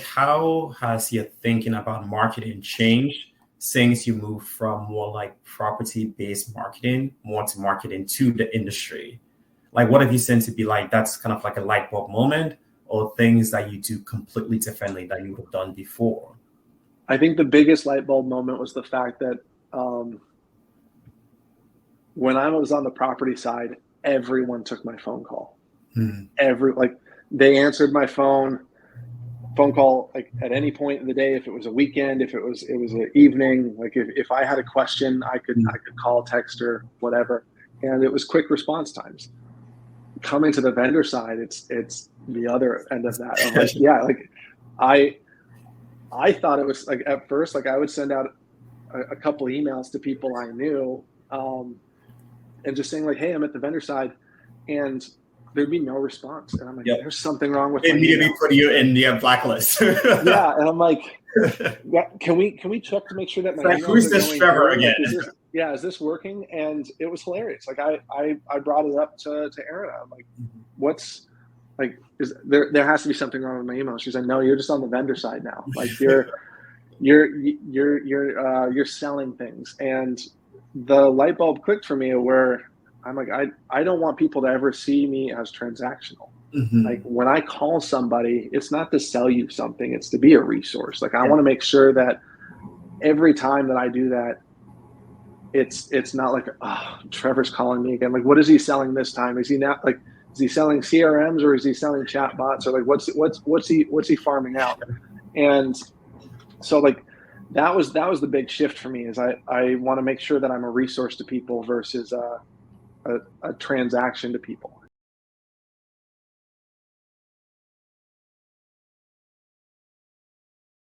how has your thinking about marketing changed since you moved from more like property-based marketing more to marketing to the industry? Like, what have you seen to be like that's kind of like a light bulb moment, or things that you do completely differently that you would have done before? I think the biggest light bulb moment was the fact that when I was on the property side, everyone took my phone call. They answered my phone call like at any point in the day. If it was a weekend, if it was an evening, like if I had a question, I could call, text, or whatever, and it was quick response times. Coming to the vendor side, it's the other end of that. I'm like, yeah, like I thought it was like at first, like I would send out a couple emails to people I knew, and just saying like, hey, I'm at the vendor side, and there'd be no response. And I'm like, there's something wrong with immediately put you in the blacklist. Yeah. And I'm like, can we check to make sure that my like, who's this Trevor again? Like, is this working? And it was hilarious. Like I brought it up to Erin. I'm like, what's like, is there has to be something wrong with my email. She's like, no, you're just on the vendor side now. Like you're selling things. And the light bulb clicked for me where I'm like, I don't want people to ever see me as transactional. Like when I call somebody, it's not to sell you something, it's to be a resource. Like I want to make sure that every time that I do that, it's not like, oh, Trevor's calling me again. Like, what is he selling this time? Is he selling CRMs, or is he selling chatbots, or like what's he farming out? And so like that was the big shift for me, is I want to make sure that I'm a resource to people versus a transaction to people.